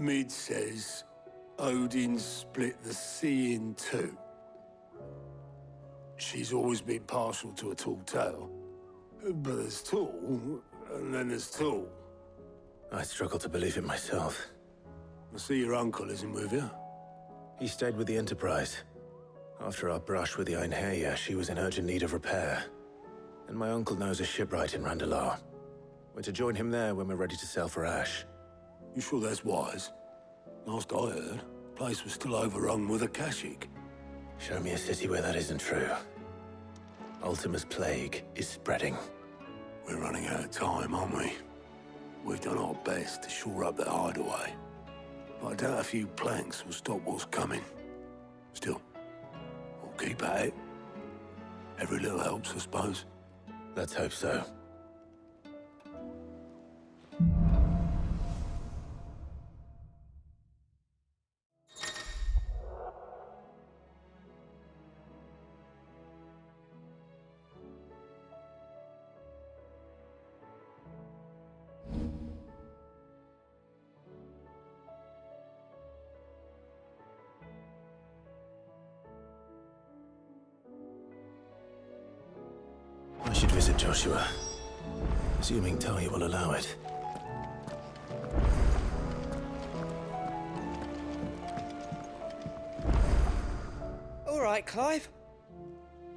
Mid says Odin split the sea in two. She's always been partial to a tall tale. But there's tall, and then there's tall. I struggle to believe it myself. I see your uncle isn't with you. He stayed with the Enterprise. After our brush with the Einherja, she was in urgent need of repair. And my uncle knows a shipwright in Randalar. We're to join him there when we're ready to sail for Ash. You sure that's wise? Last I heard, the place was still overrun with Akashic. Show me a city where that isn't true. Ultima's plague is spreading. We're running out of time, aren't we? We've done our best to shore up that hideaway. But I doubt a few planks will stop what's coming. Still, we'll keep at it. Every little helps, I suppose. Let's hope so. I should visit Joshua, assuming Talia will allow it. All right, Clive.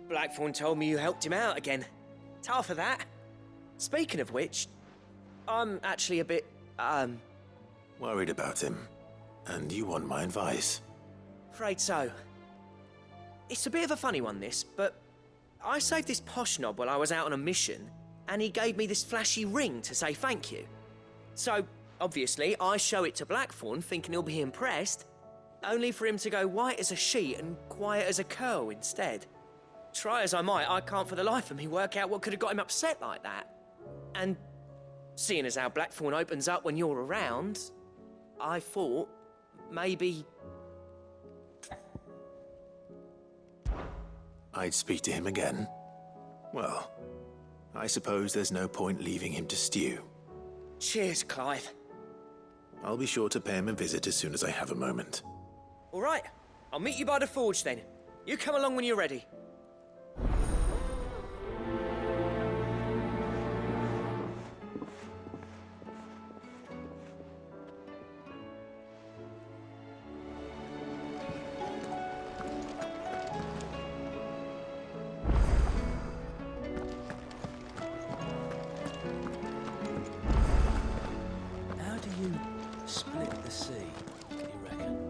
Blackthrone told me you helped him out again. Tough for that. Speaking of which, I'm actually a bit, Worried about him. And you want my advice? afraid so. It's a bit of a funny one, this, but I saved this posh knob while I was out on a mission, and he gave me this flashy ring to say thank you. So, obviously, I show it to Blackthrone, thinking he'll be impressed, only for him to go white as a sheet and quiet as a curl instead. Try as I might, I can't for the life of me work out what could have got him upset like that. And seeing as how Blackthrone opens up when you're around, I thought maybe... I'd speak to him again. Well, I suppose there's no point leaving him to stew. Cheers, Clive. I'll be sure to pay him a visit as soon as I have a moment. All right, I'll meet you by the forge then. You come along when you're ready. How do you split the sea, do you reckon?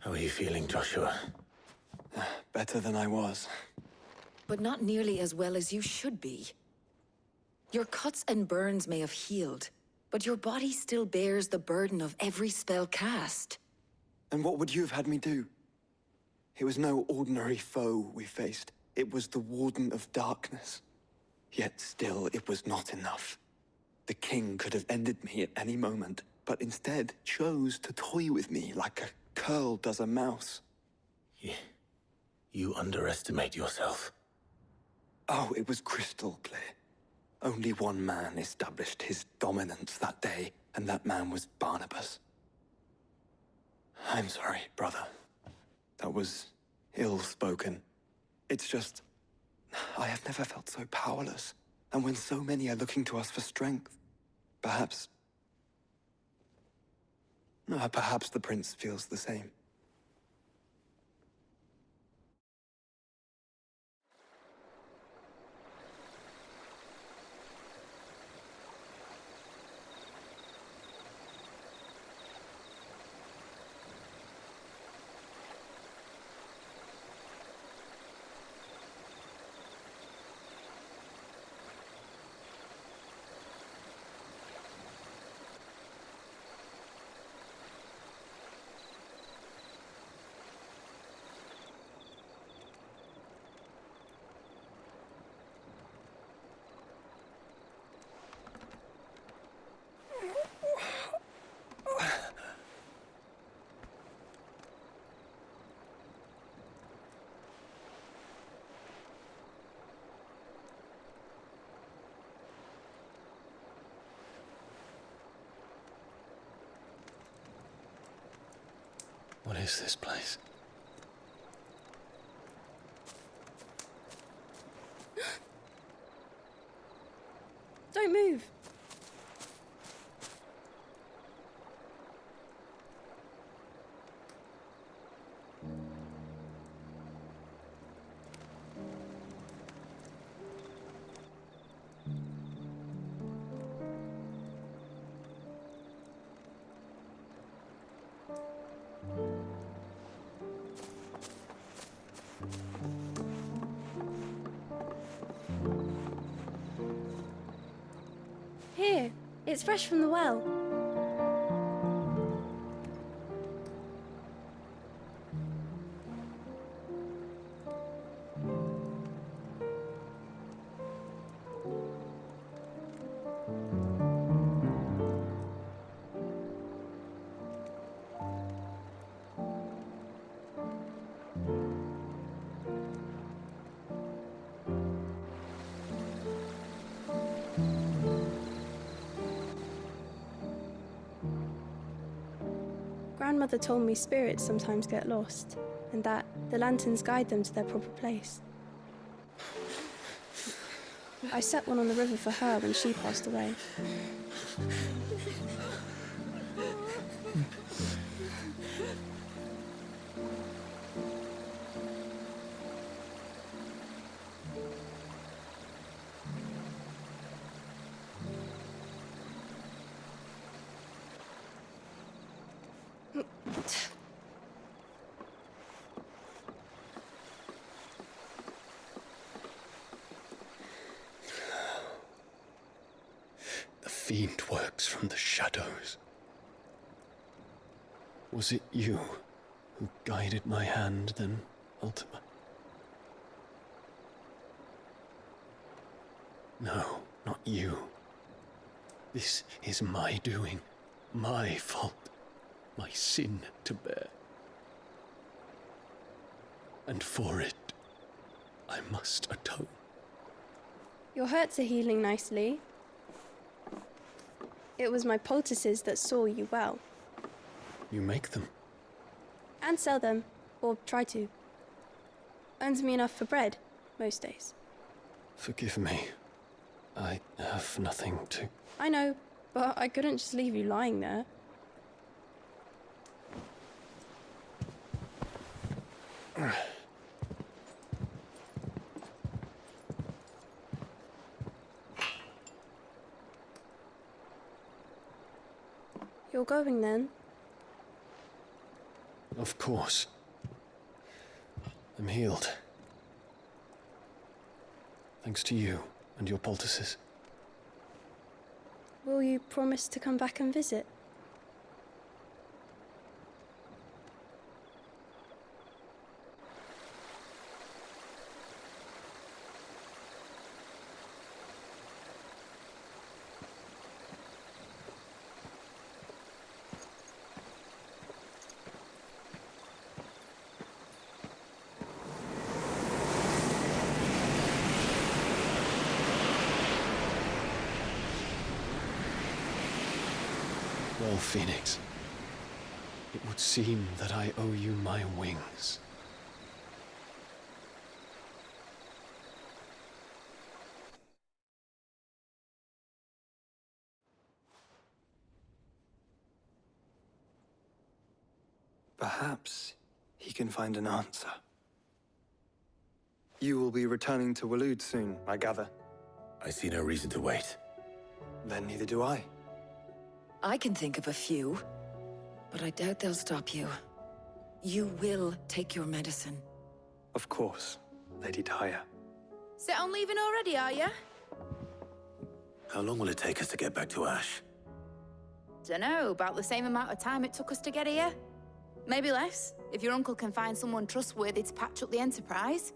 How are you feeling, Joshua? Better than I was. But not nearly as well as you should be. Your cuts and burns may have healed, but your body still bears the burden of every spell cast. And what would you have had me do? It was no ordinary foe we faced. It was the Warden of Darkness. Yet still, it was not enough. The king could have ended me at any moment, but instead chose to toy with me like a curl does a mouse. You underestimate yourself. Oh, it was crystal clear. Only one man established his dominance that day, and that man was Barnabas. I'm sorry, brother. That was ill-spoken. It's just, I have never felt so powerless. And when so many are looking to us for strength, perhaps the prince feels the same. What is this place? Don't move. Here, it's fresh from the well. Grandmother told me spirits sometimes get lost, and that the lanterns guide them to their proper place. I set one on the river for her when she passed away. The fiend works from the shadows. Was it you who guided my hand, then, Ultima? No, not you. This is my doing, my fault, my sin to bear. And for it, I must atone. Your hurts are healing nicely. It was my poultices that saw you well. You make them? And sell them, or try to. Earns me enough for bread, most days. Forgive me. I have nothing to... I know, but I couldn't just leave you lying there. You're going then? Of course. I'm healed. Thanks to you and your poultices. Will you promise to come back and visit? Well, Phoenix, it would seem that I owe you my wings. Perhaps he can find an answer. You will be returning to Waloed soon, I gather. I see no reason to wait. Then neither do I. I can think of a few, but I doubt they'll stop you. You will take your medicine. Of course, Lady Daya. Set on leaving already, are you? How long will it take us to get back to Ash? Dunno, about the same amount of time it took us to get here. Maybe less, if your uncle can find someone trustworthy to patch up the Enterprise.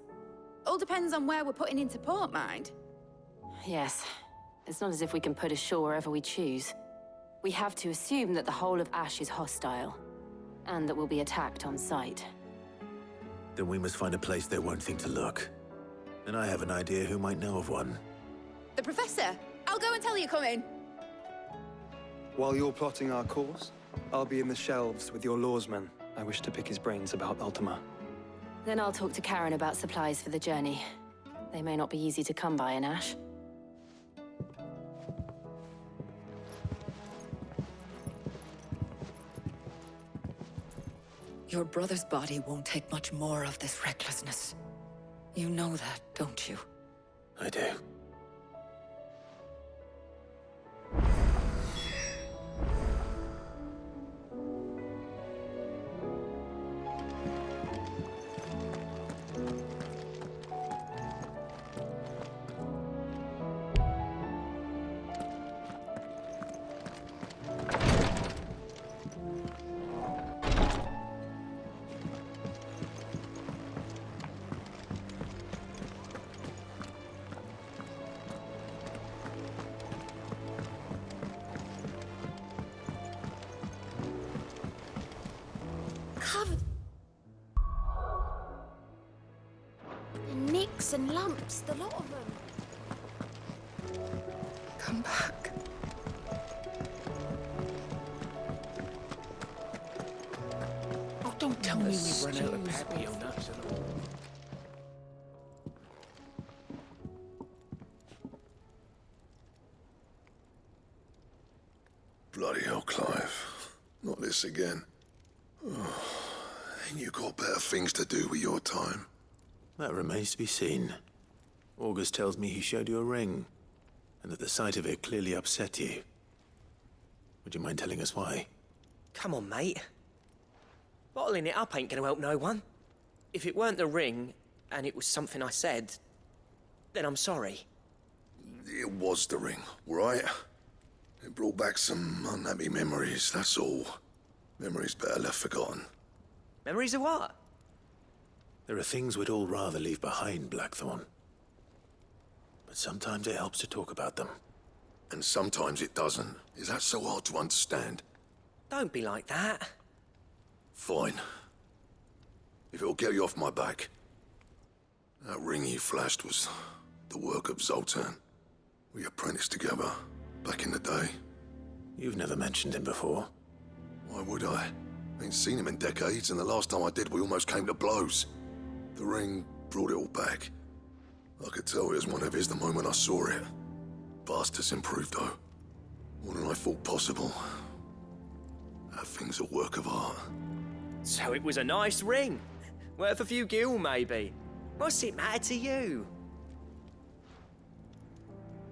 All depends on where we're putting into port, mind. Yes. It's not as if we can put ashore wherever we choose. We have to assume that the whole of Ash is hostile, and that we'll be attacked on sight. Then we must find a place they won't think to look. And I have an idea who might know of one. The Professor! I'll go and tell you coming! While you're plotting our course, I'll be in the shelves with your lawsman. I wish to pick his brains about Ultima. Then I'll talk to Karen about supplies for the journey. They may not be easy to come by in Ash. Your brother's body won't take much more of this recklessness. You know that, don't you? I do. Covered in nicks and lumps, the lot of them. Come back. Oh, don't tell me we've run out of papio nuts at all. Bloody hell, Clive. Not this again. Ain't you got better things to do with your time? That remains to be seen. August tells me he showed you a ring, and that the sight of it clearly upset you. Would you mind telling us why? Come on, mate. Bottling it up ain't gonna help no one. If it weren't the ring, and it was something I said, then I'm sorry. It was the ring, right? It brought back some unhappy memories, that's all. Memories better left forgotten. Memories of what? There are things we'd all rather leave behind, Blackthrone. But sometimes it helps to talk about them. And sometimes it doesn't. Is that so hard to understand? Don't be like that. Fine. If it'll get you off my back. That ring you flashed was the work of Zoltan. We apprenticed together, back in the day. You've never mentioned him before. Why would I? Ain't seen him in decades, and the last time I did, we almost came to blows. The ring brought it all back. I could tell it was one of his the moment I saw it. Vast has improved, though. More than I thought possible. That thing's a work of art. So it was a nice ring. Worth a few gil, maybe. What's it matter to you?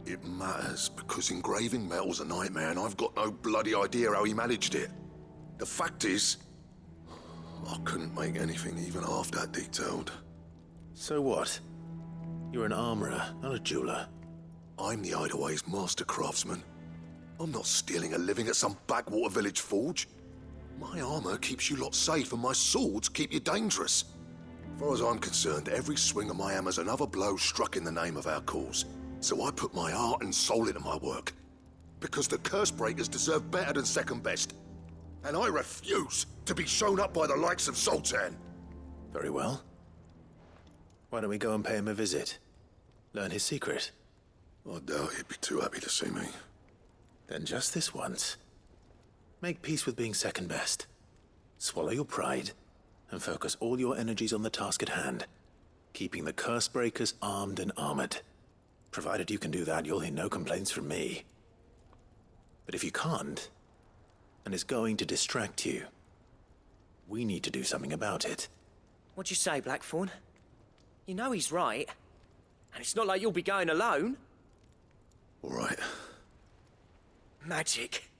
It matters because engraving metal's a nightmare, and I've got no bloody idea how he managed it. The fact is, I couldn't make anything even half that detailed. So what? You're an armorer, not a jeweler. I'm the Hideaway's master craftsman. I'm not stealing a living at some backwater village forge. My armor keeps you lot safe and my swords keep you dangerous. As far as I'm concerned, every swing of my hammer's another blow struck in the name of our cause. So I put my heart and soul into my work. Because the curse breakers deserve better than second best. And I refuse to be shown up by the likes of Sultan. Very well. Why don't we go and pay him a visit? Learn his secret. I doubt he'd be too happy to see me. Then just this once. Make peace with being second best. Swallow your pride, and focus all your energies on the task at hand. Keeping the curse breakers armed and armored. Provided you can do that, you'll hear no complaints from me. But if you can't, and it's going to distract you, we need to do something about it. What'd you say, Blackthorne? You know he's right. And it's not like you'll be going alone. All right. Magic.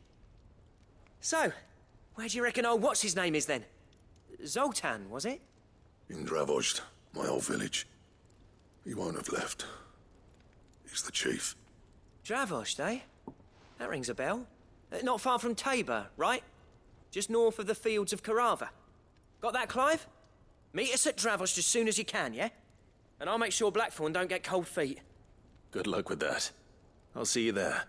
So, where do you reckon old what's-his-name is then? Zoltan, was it? In Dravozd, my old village. He won't have left. He's the chief. Dravozd, eh? That rings a bell. Not far from Tabor, right? Just north of the fields of Carava. Got that, Clive? Meet us at Dravozd as soon as you can, yeah? And I'll make sure Blackthorne don't get cold feet. Good luck with that. I'll see you there.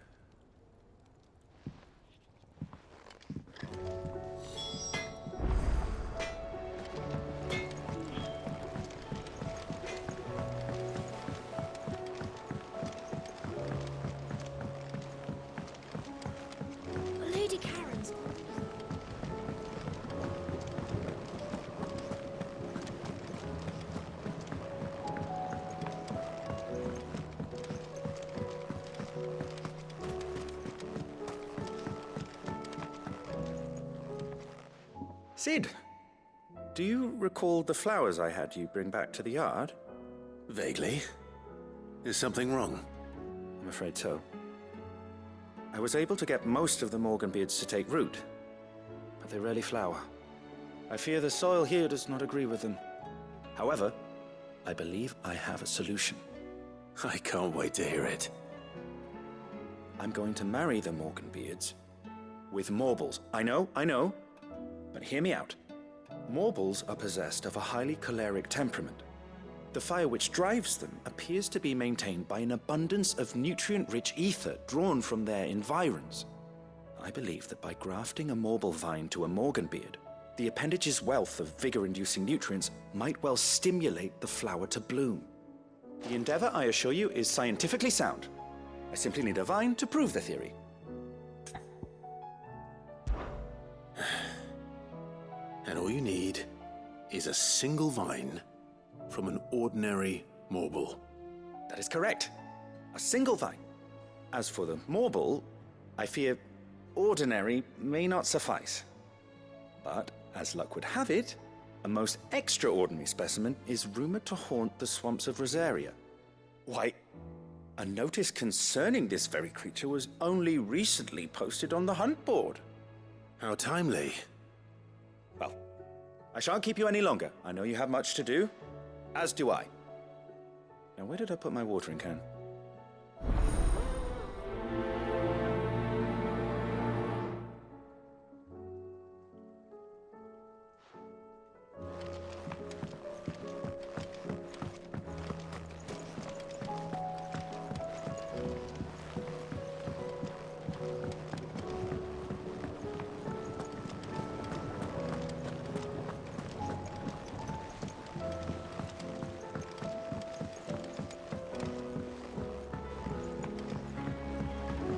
Lady Karen's. Sid, do you recall the flowers I had you bring back to the yard? Vaguely. Is something wrong? I'm afraid so. I was able to get most of the Morganbeards to take root, but they rarely flower. I fear the soil here does not agree with them. However, I believe I have a solution. I can't wait to hear it. I'm going to marry the Morganbeards with Morbles. I know, but hear me out. Morbles are possessed of a highly choleric temperament. The fire which drives them appears to be maintained by an abundance of nutrient-rich ether drawn from their environs. I believe that by grafting a Morble vine to a Morganbeard, the appendage's wealth of vigor-inducing nutrients might well stimulate the flower to bloom. The endeavor, I assure you, is scientifically sound. I simply need a vine to prove the theory. And all you need is a single vine from an ordinary Morble. That is correct. A single vine. As for the Morble, I fear ordinary may not suffice. But, as luck would have it, a most extraordinary specimen is rumored to haunt the swamps of Rosaria. Why, a notice concerning this very creature was only recently posted on the hunt board. How timely. Well, I shan't keep you any longer. I know you have much to do, as do I. Now, where did I put my watering can?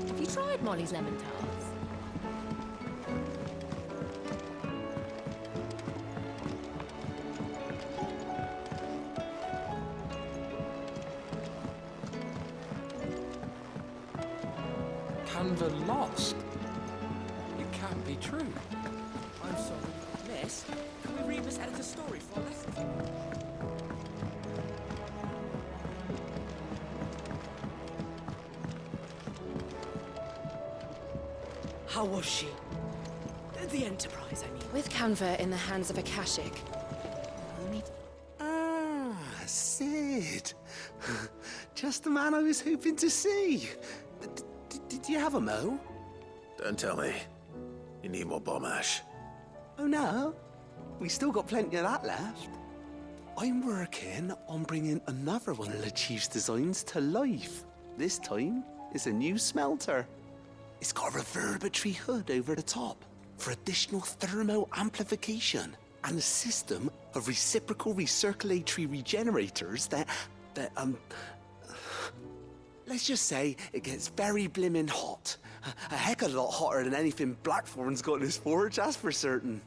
Have you tried Molly's lemon tarts? Canva lost? It can't be true. I'm sorry. Miss, can we read Miss Editor's story for a lesson? How was she? The Enterprise, I mean. With Canva in the hands of Akashic. Ah, Sid. Just the man I was hoping to see. Did you have a mo? Don't tell me. You need more bomb ash. Oh no, we still got plenty of that left. I'm working on bringing another one of the Chief's designs to life. This time, it's a new smelter. It's got a reverberatory hood over the top for additional thermo amplification and a system of reciprocal recirculatory regenerators that let's just say it gets very blimmin' hot. A heck of a lot hotter than anything Blackthorne's got in his forge, that's for certain.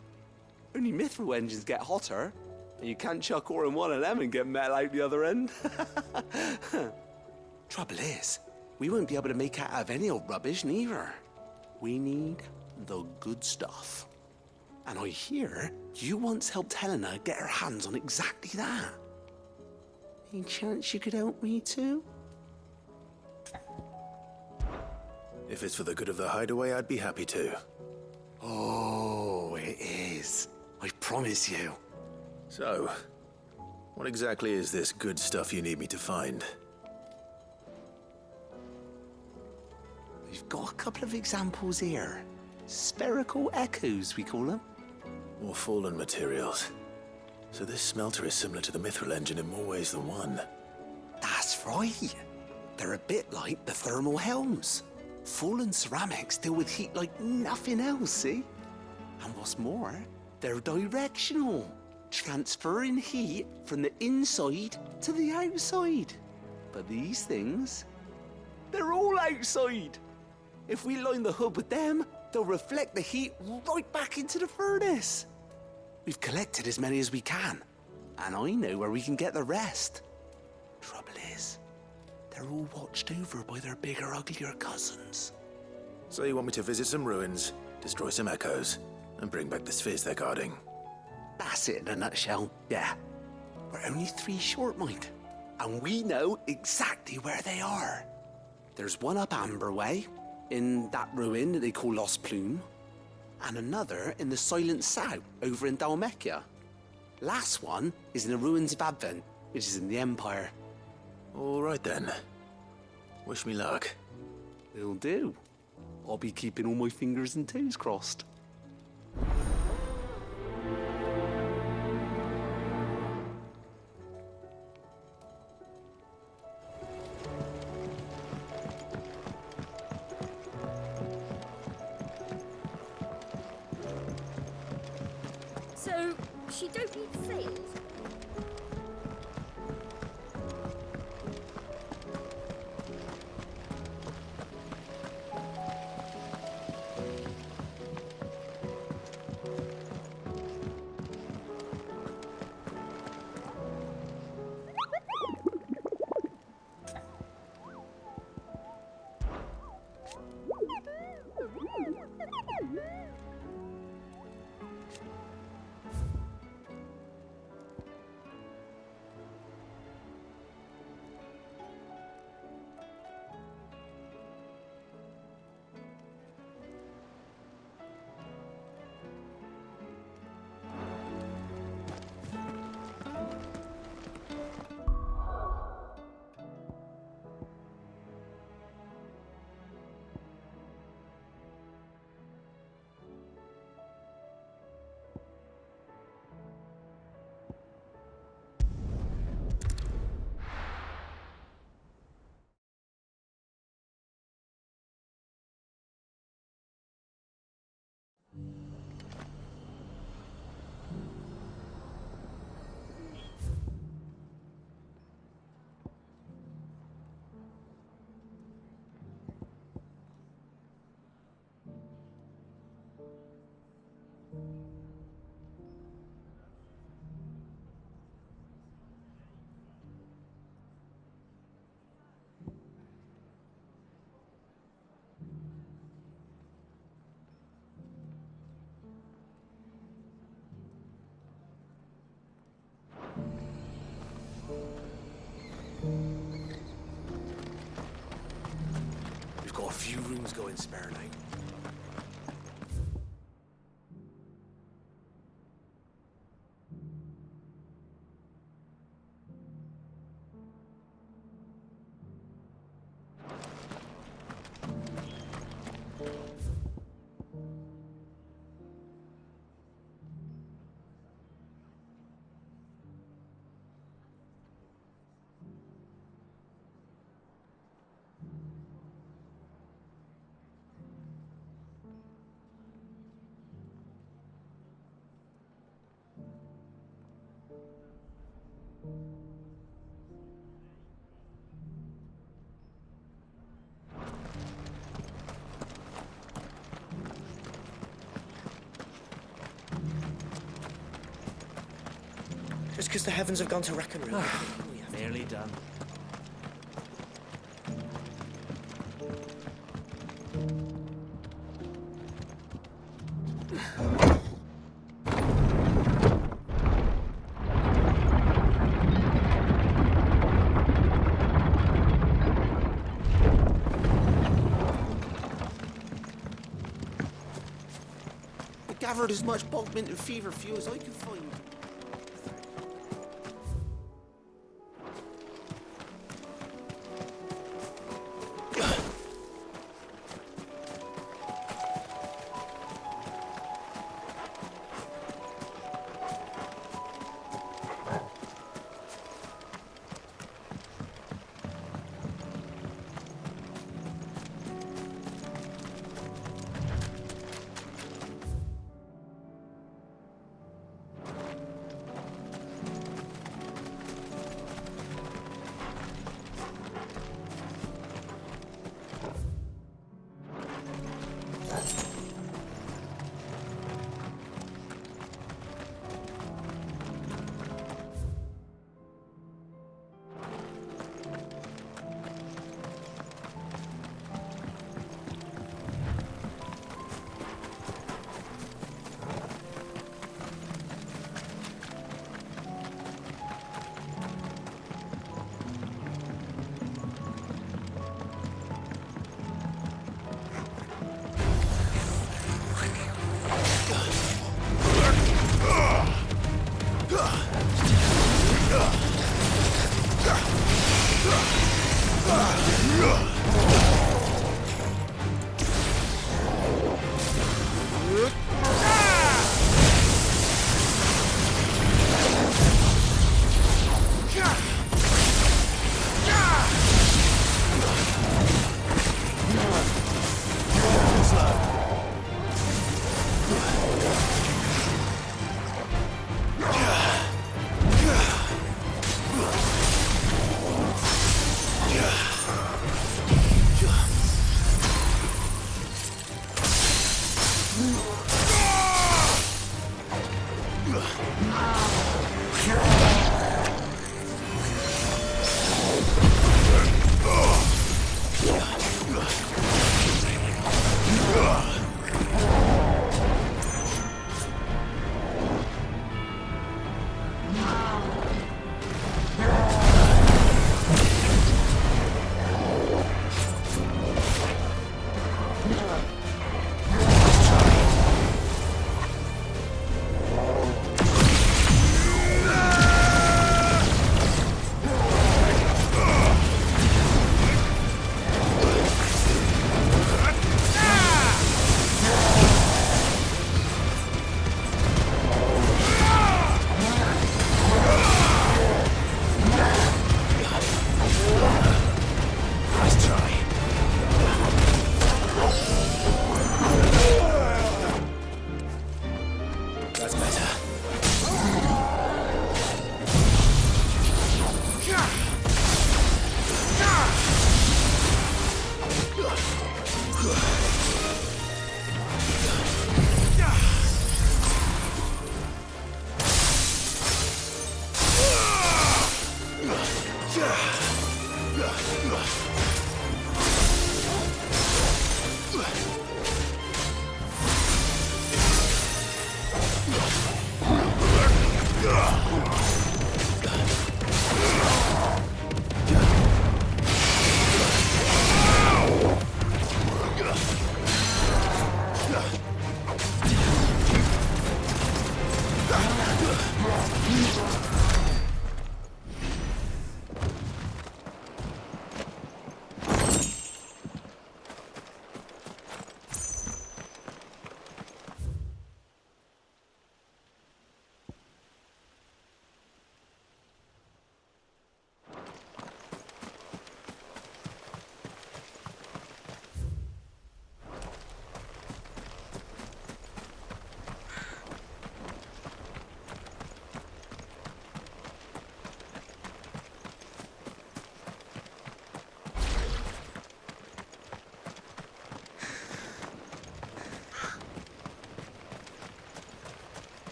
Only mithril engines get hotter, and you can't chuck ore in one of them and get metal out the other end. Trouble is, we won't be able to make out of any old rubbish neither. We need the good stuff. And I hear you once helped Helena get her hands on exactly that. Any chance you could help me too? If it's for the good of the hideaway, I'd be happy to. Oh, it is. I promise you. So, what exactly is this good stuff you need me to find? We've got a couple of examples here. Spherical echoes, we call them. More fallen materials. So this smelter is similar to the mithril engine in more ways than one. That's right. They're a bit like the thermal helms. Fallen ceramics deal with heat like nothing else, see? And what's more, they're directional, transferring heat from the inside to the outside. But these things, they're all outside. If we line the hood with them, they'll reflect the heat right back into the furnace. We've collected as many as we can, and I know where we can get the rest. Trouble is, they're all watched over by their bigger, uglier cousins. So you want me to visit some ruins, destroy some echoes, and bring back the spheres they're guarding? That's it in a nutshell, yeah. We're only 3 short, mind, and we know exactly where they are. There's one up Amber Way, in that ruin that they call Lost Plume, and another in the Silent South, over in Dalmekia. Last one is in the ruins of Advent, which is in the Empire. All right then. Wish me luck. Will do. I'll be keeping all my fingers and toes crossed. So, she don't need sails? We've got a few rooms going spare now. Just because the heavens have gone to rack and ruin. Nearly done. I gathered as much bulk mint and fever fuel as I could find.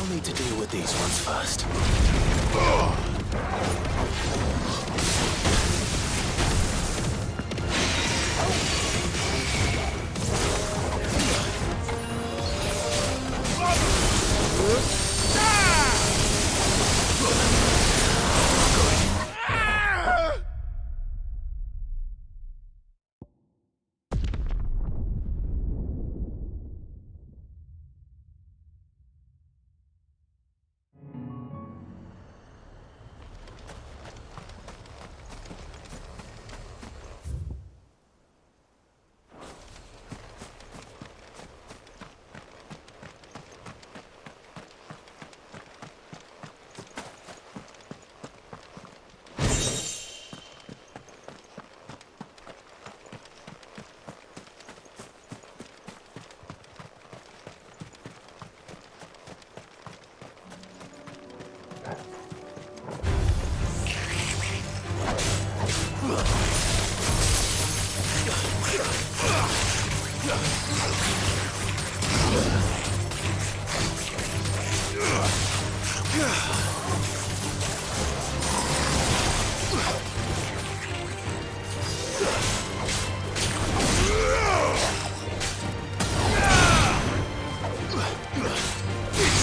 I'll need to deal with these ones first.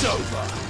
It's over.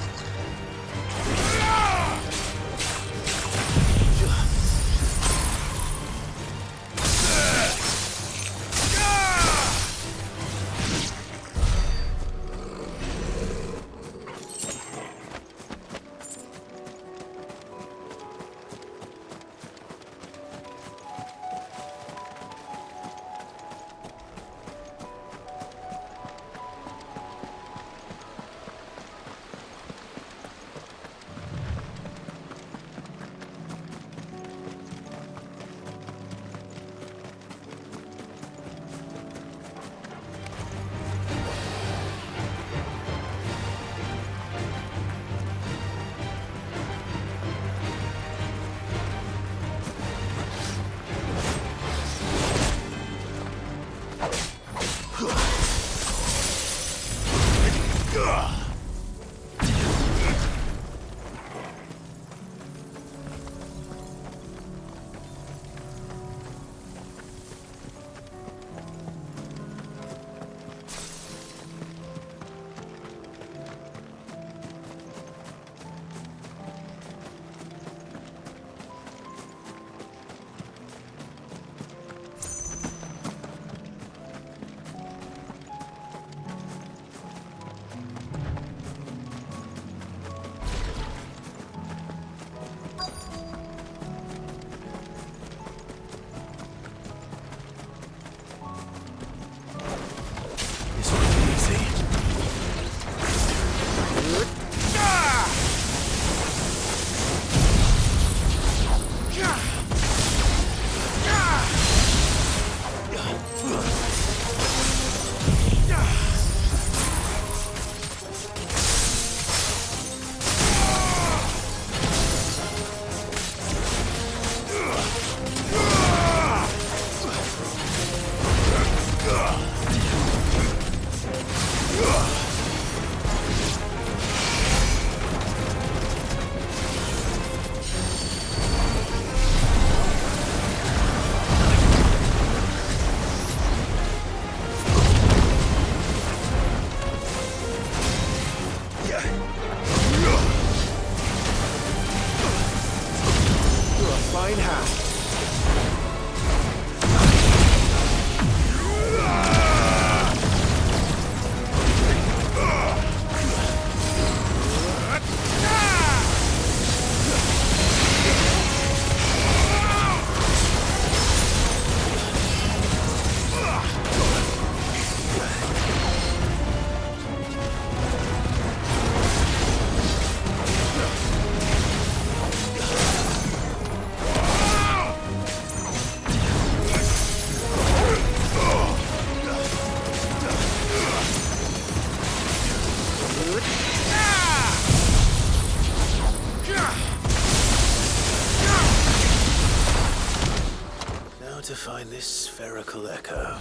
Now to find this spherical echo.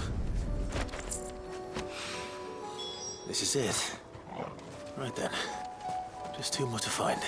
This is it. Right then. Just two more to find.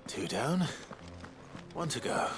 Two down, one to go.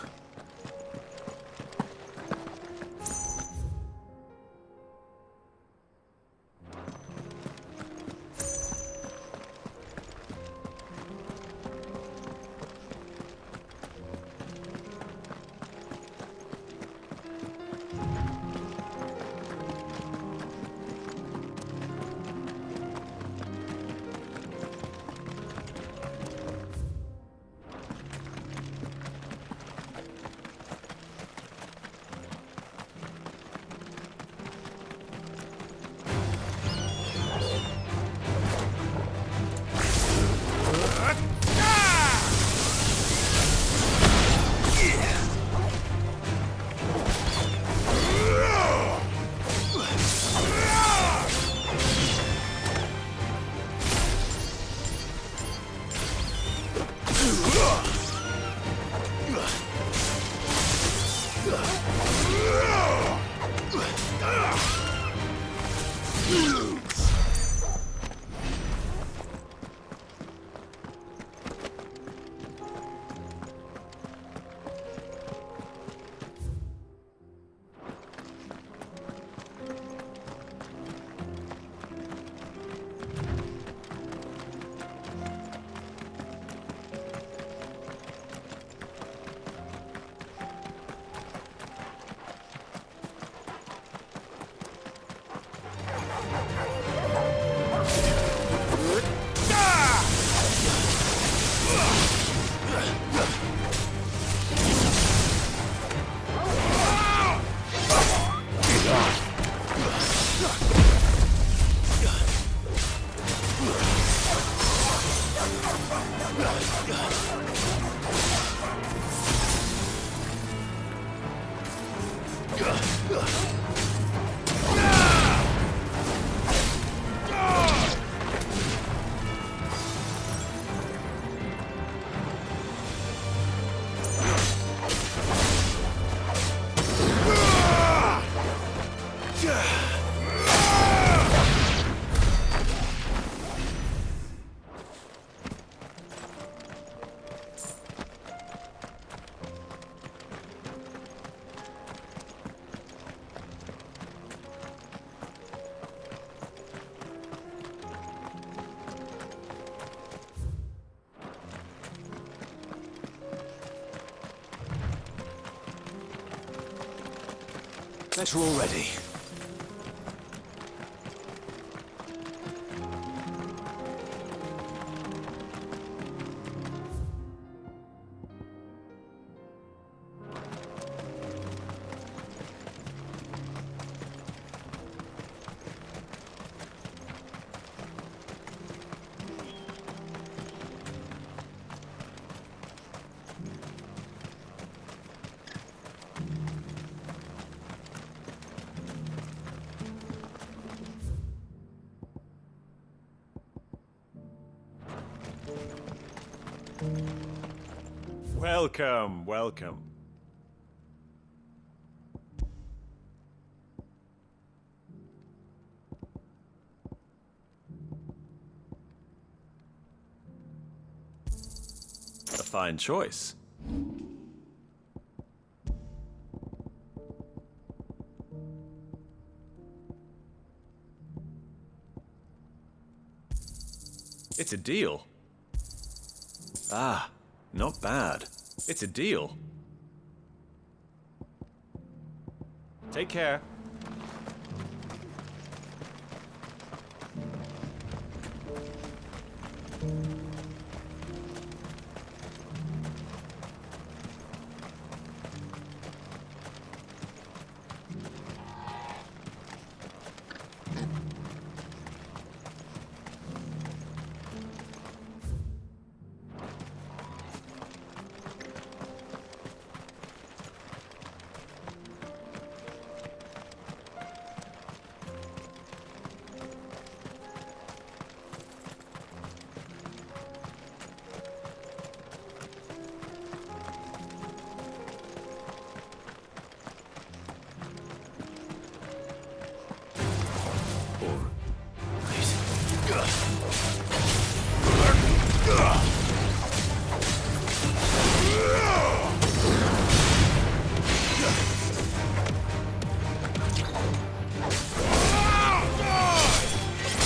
Better already. Welcome, welcome. A fine choice. It's a deal. Ah, not bad. It's a deal. Take care.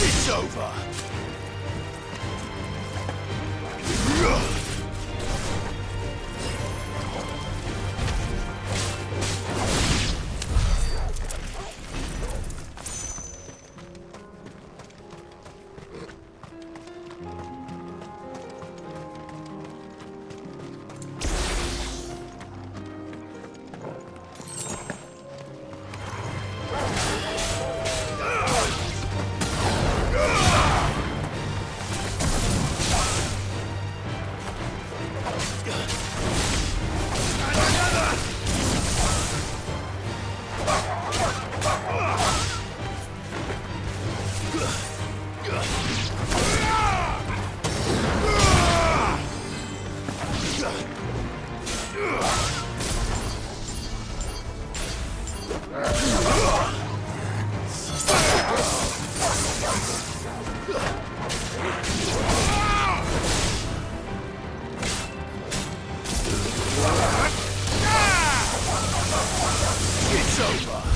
It's over. It's over.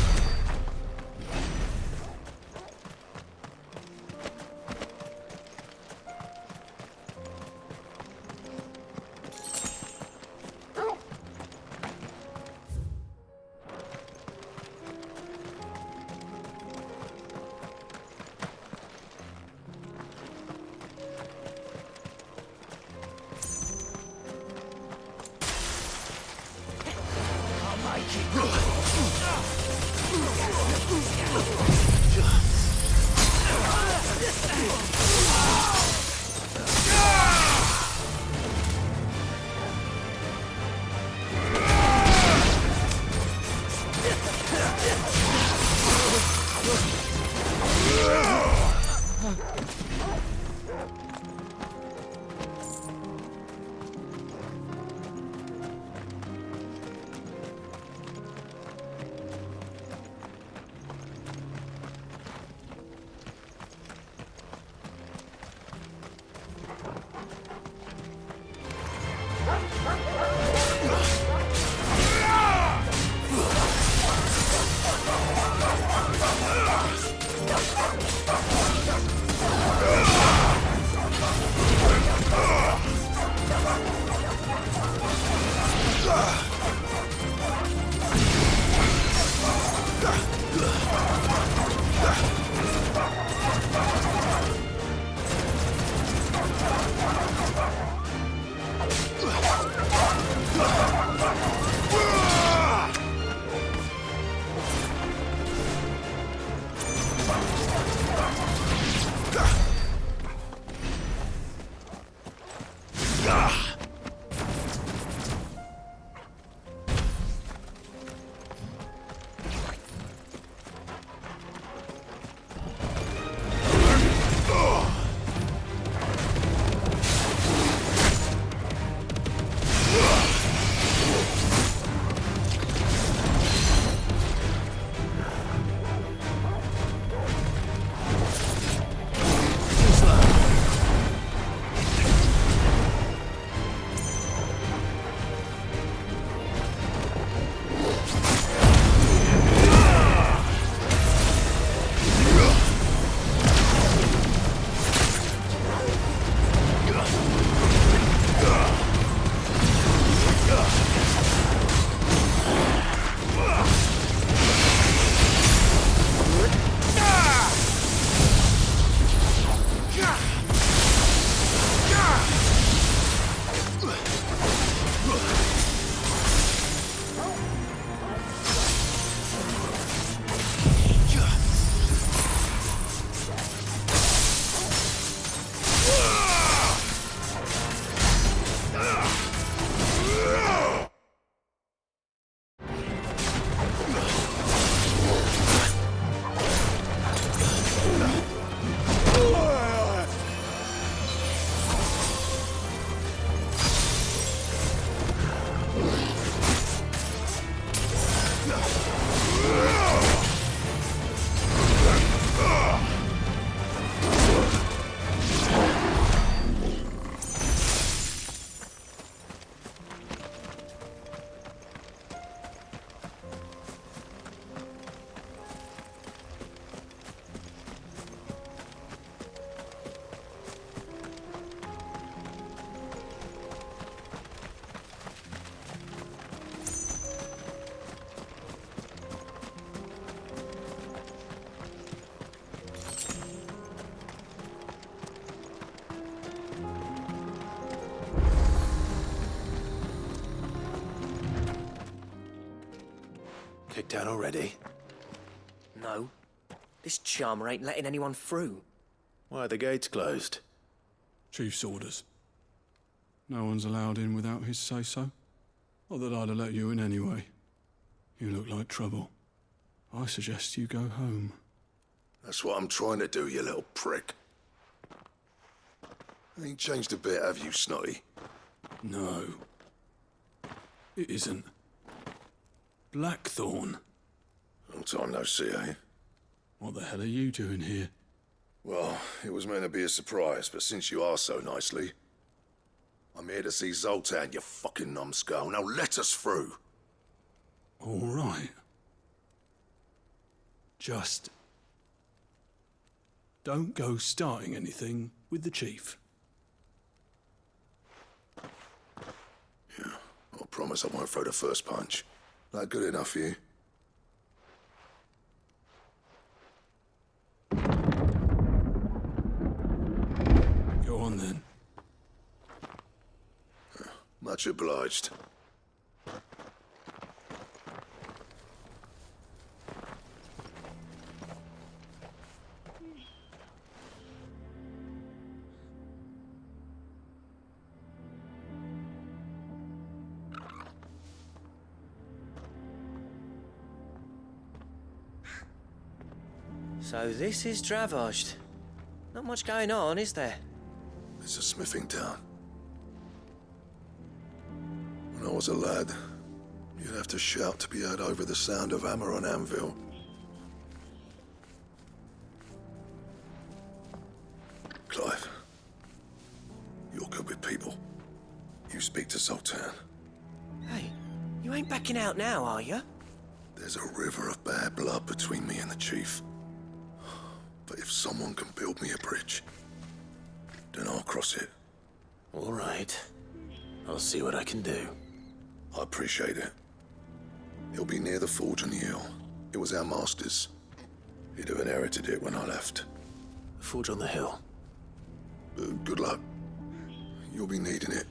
Kicked out already? No. This charmer ain't letting anyone through. Why are the gates closed? Chief's orders. No one's allowed in without his say-so. Not that I'd have let you in anyway. You look like trouble. I suggest you go home. That's what I'm trying to do, you little prick. Ain't changed a bit, have you, Snotty? No. It isn't. Blackthrone. Long time no see, eh? What the hell are you doing here? Well, it was meant to be a surprise, but since you are so nicely, I'm here to see Zoltan, you fucking numbskull. Now let us through. All right. Just don't go starting anything with the chief. Yeah, I promise I won't throw the first punch. That good enough for you? Go on then. Much obliged. So this is Dravaged. Not much going on, is there? It's a smithing town. When I was a lad, you'd have to shout to be heard over the sound of hammer on anvil. Clive, you're good with people. You speak to Zoltan. Hey, you ain't backing out now, are you? There's a river of bad blood between me and the chief. But if someone can build me a bridge, then I'll cross it. All right. I'll see what I can do. I appreciate it. It'll be near the forge on the hill. It was our master's. He'd have inherited it when I left. The forge on the hill. Good luck. You'll be needing it.